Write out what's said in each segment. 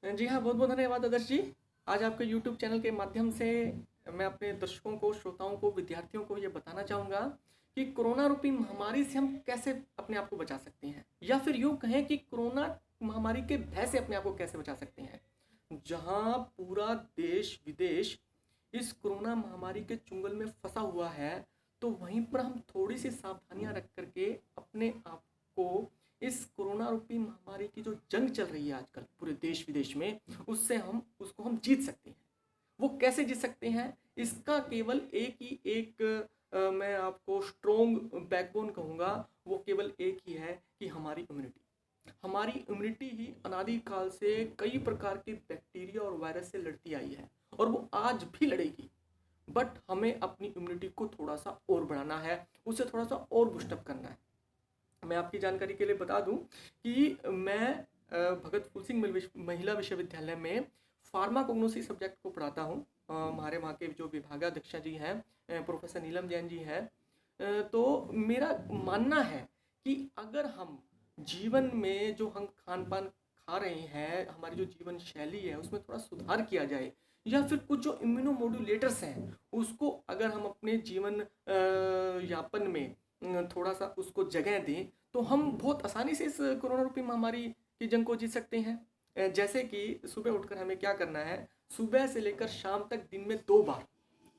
जी हाँ, बहुत-बहुत धन्यवाद आदर्श जी। आज आपके यूट्यूब चैनल के माध्यम से मैं अपने दर्शकों को, श्रोताओं को, विद्यार्थियों को ये बताना चाहूँगा कि कोरोना रूपी महामारी से हम कैसे अपने आप को बचा सकते हैं, या फिर यूँ कहें कि कोरोना महामारी के भय से अपने आप को कैसे बचा सकते हैं। जहाँ पूरा देश-विदेश इस कोरोना महामारी के चुंगल में फँसा हुआ है, तो वहीं पर हम थोड़ी-सी सावधानियाँ रख कर के अपने आप को इस कोरोना रूपी महामारी की जो जंग चल रही है आजकल पूरे देश विदेश में, उसको हम जीत सकते हैं। वो कैसे जीत सकते हैं, इसका केवल एक ही एक मैं आपको स्ट्रोंग बैकबोन कहूँगा। वो केवल एक ही है कि हमारी इम्यूनिटी ही अनादिकाल से कई प्रकार के बैक्टीरिया और वायरस से लड़ती आई है, और वो आज भी लड़ेगी। बट हमें अपनी इम्यूनिटी को थोड़ा सा और बढ़ाना है, उसे थोड़ा सा और बूस्टअप करना है। मैं आपकी जानकारी के लिए बता दूं कि मैं भगत फूल सिंह महिला विश्वविद्यालय में फार्माकोग्नोसी सब्जेक्ट को पढ़ाता हूं। हमारे वहाँ के जो विभागाध्यक्षा जी हैं, प्रोफेसर नीलम जैन जी हैं। तो मेरा मानना है कि अगर हम जीवन में जो हम खान पान खा रहे हैं, हमारी जो जीवन शैली है, उसमें थोड़ा सुधार किया जाए, या फिर कुछ जो इम्यूनोमोड्यूलेटर्स हैं उसको अगर हम अपने जीवन यापन में थोड़ा सा उसको जगह दें, तो हम बहुत आसानी से इस कोरोना रूपी महामारी की जंग को जीत सकते हैं। जैसे कि सुबह उठकर हमें क्या करना है, सुबह से लेकर शाम तक दिन में 2 बार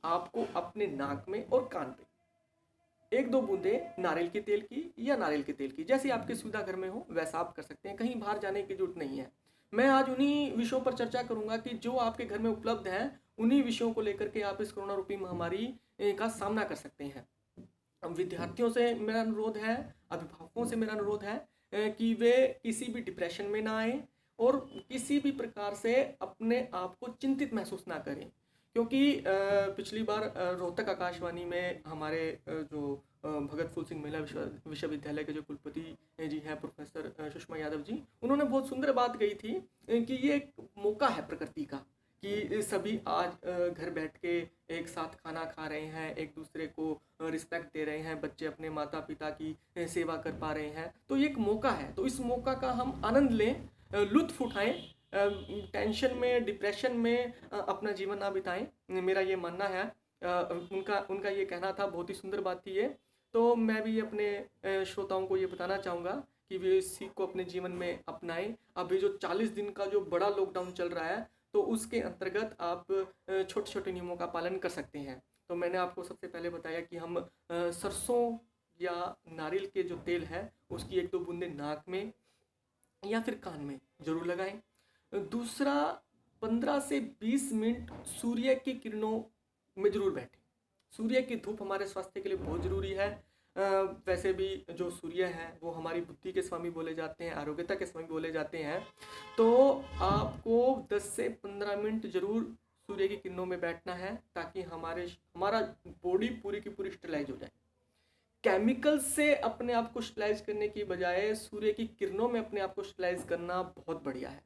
आपको अपने नाक में और कान पे 1-2 बूंदे नारियल के तेल की या नारियल के तेल की, जैसे आपकी सुविधा घर में हो वैसा आप कर सकते हैं। कहीं बाहर जाने की जरूरत नहीं है। मैं आज उन्हीं विषयों पर चर्चा करूंगा कि जो आपके घर में उपलब्ध हैं, उन्हीं विषयों को लेकर के आप इस कोरोना रूपी महामारी का सामना कर सकते हैं। विद्यार्थियों से मेरा अनुरोध है, अभिभावकों से मेरा अनुरोध है कि वे किसी भी डिप्रेशन में ना आए और किसी भी प्रकार से अपने आप को चिंतित महसूस ना करें। क्योंकि पिछली बार रोहतक आकाशवाणी में हमारे जो भगत फूल सिंह महिला विश्वविद्यालय के जो कुलपति जी हैं, प्रोफेसर सुषमा यादव जी, उन्होंने बहुत सुंदर बात कही थी कि ये एक मौका है प्रकृति का, कि सभी आज घर बैठ के एक साथ खाना खा रहे हैं, एक दूसरे को रिस्पेक्ट दे रहे हैं, बच्चे अपने माता पिता की सेवा कर पा रहे हैं। तो ये एक मौका है, तो इस मौका का हम आनंद लें, लुत्फ उठाएं, टेंशन में, डिप्रेशन में अपना जीवन ना बिताएं। मेरा ये मानना है। उनका उनका ये कहना था, बहुत ही सुंदर बात थी ये। तो मैं भी अपने श्रोताओं को ये बताना चाहूँगा कि वे इस सीख को अपने जीवन में अपनाएं। अभी जो 40 दिन का जो बड़ा लॉकडाउन चल रहा है, तो उसके अंतर्गत आप छोटे छोटे नियमों का पालन कर सकते हैं। तो मैंने आपको सबसे पहले बताया कि हम सरसों या नारियल के जो तेल है उसकी 1-2 बूंदे नाक में या फिर कान में जरूर लगाएं। दूसरा, 15 से 20 मिनट सूर्य की किरणों में जरूर बैठें। सूर्य की धूप हमारे स्वास्थ्य के लिए बहुत ज़रूरी है। वैसे भी जो सूर्य है वो हमारी बुद्धि के स्वामी बोले जाते हैं, आरोग्यता के स्वामी बोले जाते हैं। तो आपको 10 से 15 मिनट जरूर सूर्य की किरणों में बैठना है, ताकि हमारा बॉडी पूरी की पूरी स्टेलाइज हो जाए। केमिकल से अपने आप को स्टेलाइज करने की बजाय सूर्य की किरणों में अपने आप को स्टेलाइज करना बहुत बढ़िया है।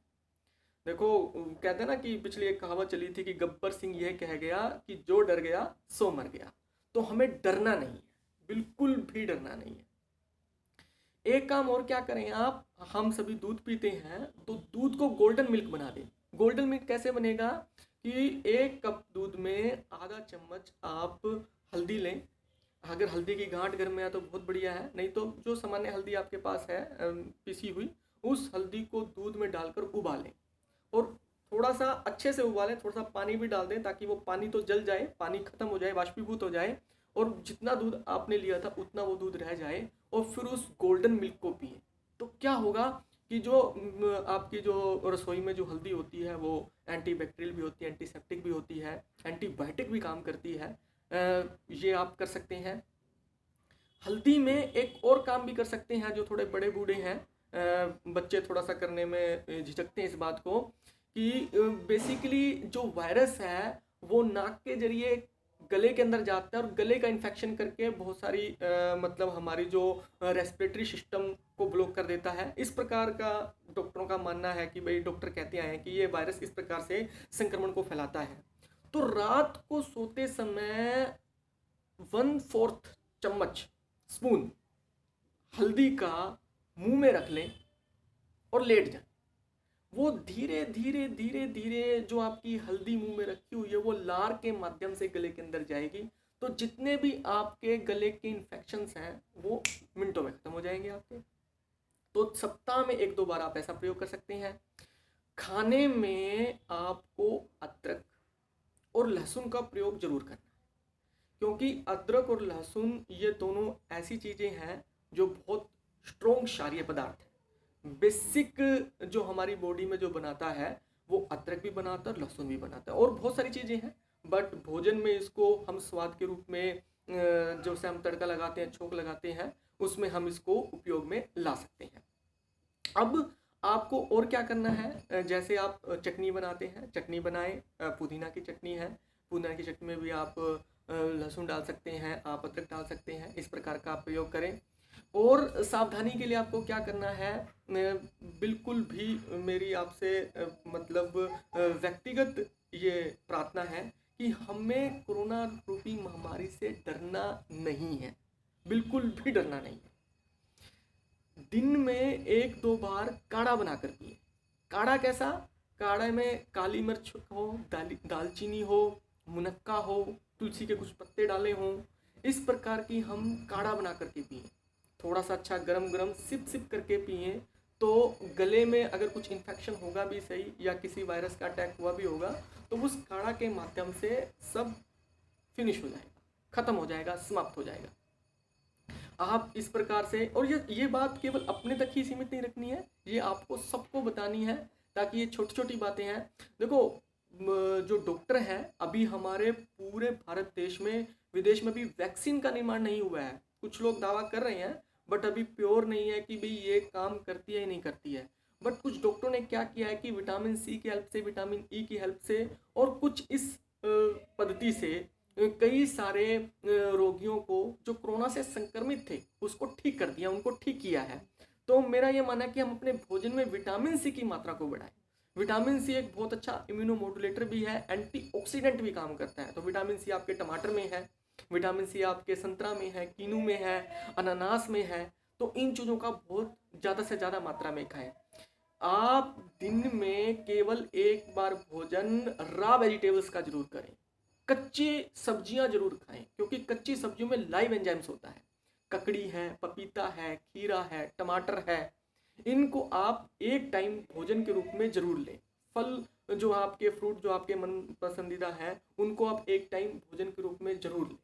देखो, कहते हैं ना कि पिछली एक कहावत चली थी कि गब्बर सिंह यह कह गया कि जो डर गया सो मर गया। तो हमें डरना नहीं है, बिल्कुल भी डरना नहीं है। एक काम और क्या करें आप, हम सभी दूध पीते हैं, तो दूध को गोल्डन मिल्क बना दें। गोल्डन मिल्क कैसे बनेगा कि 1 कप दूध में आधा चम्मच आप हल्दी लें। अगर हल्दी की गांठ घर में है तो बहुत बढ़िया है, नहीं तो जो सामान्य हल्दी आपके पास है पिसी हुई, उस हल्दी को दूध में डालकर उबालें, और थोड़ा सा अच्छे से उबालें। थोड़ा सा पानी भी डाल दें ताकि वो पानी तो जल जाए, पानी खत्म हो जाए, बाष्पीभूत हो जाए, और जितना दूध आपने लिया था उतना वो दूध रह जाए, और फिर उस गोल्डन मिल्क को पिए। तो क्या होगा कि जो आपकी जो रसोई में जो हल्दी होती है वो एंटीबैक्टीरियल भी होती है, एंटीसेप्टिक भी होती है, एंटीबायोटिक भी काम करती है। ये आप कर सकते हैं। हल्दी में एक और काम भी कर सकते हैं, जो थोड़े बड़े बूढ़े हैं, बच्चे थोड़ा सा करने में झिझकते हैं इस बात को, कि बेसिकली जो वायरस है वो नाक के जरिए गले के अंदर जाता है, और गले का इन्फेक्शन करके बहुत सारी मतलब हमारी जो रेस्पिरेटरी सिस्टम को ब्लॉक कर देता है। इस प्रकार का डॉक्टरों का मानना है कि भाई, डॉक्टर कहते हैं कि ये वायरस इस प्रकार से संक्रमण को फैलाता है। तो रात को सोते समय 1/4 चम्मच स्पून हल्दी का मुंह में रख लें और लेट जाएं। वो धीरे धीरे धीरे धीरे जो आपकी हल्दी मुंह में रखी हुई है वो लार के माध्यम से गले के अंदर जाएगी। तो जितने भी आपके गले के इन्फेक्शंस हैं वो मिनटों में खत्म हो जाएंगे आपके। तो सप्ताह में 1-2 बार आप ऐसा प्रयोग कर सकते हैं। खाने में आपको अदरक और लहसुन का प्रयोग जरूर करना है, क्योंकि अदरक और लहसुन ये दोनों ऐसी चीज़ें हैं जो बहुत स्ट्रॉन्ग क्षारीय पदार्थ है। बेसिक जो हमारी बॉडी में जो बनाता है वो अदरक भी बनाता है, लहसुन भी बनाता है, और बहुत सारी चीज़ें हैं, बट भोजन में इसको हम स्वाद के रूप में जो से हम तड़का लगाते हैं, छोंक लगाते हैं, उसमें हम इसको उपयोग में ला सकते हैं। अब आपको और क्या करना है, जैसे आप चटनी बनाते हैं, चटनी बनाएं, पुदीना की चटनी है, पुदीना की चटनी में भी आप लहसुन डाल सकते हैं, आप अदरक डाल सकते हैं, इस प्रकार का आप प्रयोग करें। और सावधानी के लिए आपको क्या करना है, बिल्कुल भी मेरी आपसे मतलब व्यक्तिगत ये प्रार्थना है कि हमें कोरोना रूपी महामारी से डरना नहीं है, बिल्कुल भी डरना नहीं है। दिन में 1-2 बार काढ़ा बनाकर पिए। काढ़ा कैसा? काढ़े में काली मिर्च हो, दालचीनी हो, मुनक्का हो, तुलसी के कुछ पत्ते डाले हों, इस प्रकार की हम काढ़ा बना करके पिए। थोड़ा सा अच्छा गरम गरम सिप सिप करके पिए, तो गले में अगर कुछ इन्फेक्शन होगा भी सही या किसी वायरस का अटैक हुआ भी होगा तो उस काढ़ा के माध्यम से सब फिनिश हो जाएगा, ख़त्म हो जाएगा, समाप्त हो जाएगा। आप इस प्रकार से, और ये बात केवल अपने तक ही सीमित नहीं रखनी है, ये आपको सबको बतानी है, ताकि ये छोटी छोटी बातें हैं। देखो जो डॉक्टर हैं, अभी हमारे पूरे भारत देश में, विदेश में भी वैक्सीन का निर्माण नहीं हुआ है। कुछ लोग दावा कर रहे हैं, बट अभी प्योर नहीं है कि भाई ये काम करती है या नहीं करती है। बट कुछ डॉक्टरों ने क्या किया है कि विटामिन सी की हेल्प से, विटामिन ई की हेल्प से, और कुछ इस पद्धति से कई सारे रोगियों को जो कोरोना से संक्रमित थे उसको ठीक कर दिया, उनको ठीक किया है। तो मेरा ये मानना है कि हम अपने भोजन में विटामिन सी की मात्रा को बढ़ाएं। विटामिन सी एक बहुत अच्छा इम्यूनोमोडुलेटर भी है, एंटीऑक्सीडेंट भी काम करता है। तो विटामिन सी आपके टमाटर में है, विटामिन सी आपके संतरा में है, कीनू में है, अनानास में है। तो इन चीज़ों का बहुत ज़्यादा से ज़्यादा मात्रा में खाएं। आप दिन में केवल 1 बार भोजन रॉ वेजिटेबल्स का जरूर करें। कच्ची सब्जियां जरूर खाएं, क्योंकि कच्ची सब्जियों में लाइव एंजाइम्स होता है। ककड़ी है, पपीता है, खीरा है, टमाटर है, इनको आप एक टाइम भोजन के रूप में जरूर लें। फल जो आपके फ्रूट जो आपके मन पसंदीदा हैं उनको आप एक टाइम भोजन के रूप में जरूर लें।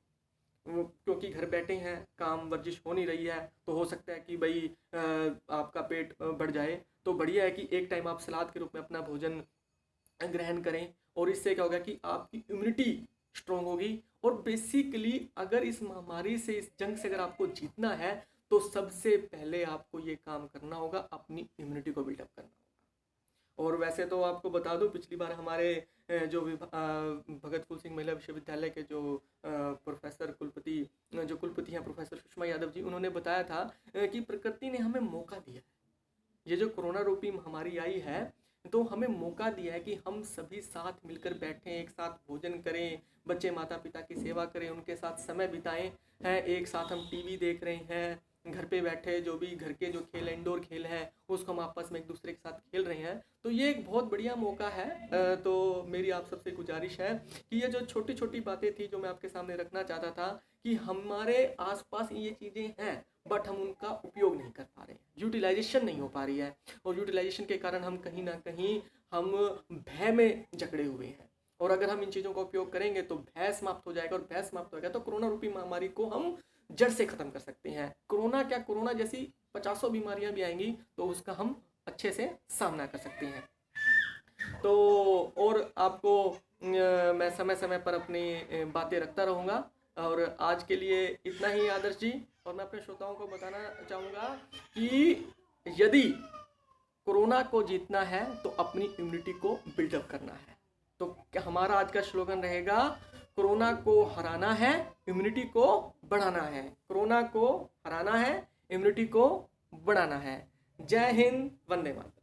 क्योंकि घर बैठे हैं, काम वर्जिश हो नहीं रही है, तो हो सकता है कि भाई आपका पेट बढ़ जाए। तो बढ़िया है कि एक टाइम आप सलाद के रूप में अपना भोजन ग्रहण करें, और इससे क्या होगा कि आपकी इम्यूनिटी स्ट्रॉन्ग होगी। और बेसिकली अगर इस महामारी से, इस जंग से अगर आपको जीतना है, तो सबसे पहले आपको ये काम करना होगा, अपनी इम्यूनिटी को बिल्डअप करना होगा। और वैसे तो आपको बता दूं, पिछली बार हमारे जो भगत फूल सिंह महिला विश्वविद्यालय के जो प्रोफेसर कुलपति हैं प्रोफेसर सुषमा यादव जी, उन्होंने बताया था कि प्रकृति ने हमें मौका दिया है। ये जो कोरोना रूपी महामारी आई है, तो हमें मौका दिया है कि हम सभी साथ मिलकर बैठें, एक साथ भोजन करें, बच्चे माता पिता की सेवा करें, उनके साथ समय बिताएं हैं। एक साथ हम टीवी देख रहे हैं, घर पे बैठे जो भी घर के जो खेल, इंडोर खेल हैं, उसको हम आपस में एक दूसरे के साथ खेल रहे हैं। तो ये एक बहुत बढ़िया मौका है। तो मेरी आप सबसे गुजारिश है कि ये जो छोटी छोटी बातें थी जो मैं आपके सामने रखना चाहता था, कि हमारे आसपास ये चीज़ें हैं, बट हम उनका उपयोग नहीं कर पा रहे हैं, यूटिलाइजेशन नहीं हो पा रही है। और यूटिलाइजेशन के कारण हम कहीं ना कहीं हम भय में जकड़े हुए हैं। और अगर हम इन चीज़ों का उपयोग करेंगे तो भय समाप्त हो जाएगा, और भय समाप्त होगा तो कोरोना रूपी महामारी को हम जड़ से ख़त्म कर सकते हैं। कोरोना क्या, कोरोना जैसी 50 बीमारियां भी आएंगी तो उसका हम अच्छे से सामना कर सकते हैं। तो और आपको मैं समय समय पर अपनी बातें रखता रहूँगा। और आज के लिए इतना ही आदर्श जी। और मैं अपने श्रोताओं को बताना चाहूँगा कि यदि कोरोना को जीतना है तो अपनी इम्यूनिटी को बिल्डअप करना है। तो क्या हमारा आज का स्लोगन रहेगा, कोरोना को हराना है, इम्यूनिटी को बढ़ाना है। कोरोना को हराना है, इम्यूनिटी को बढ़ाना है। जय हिंद, वंदे मातरम।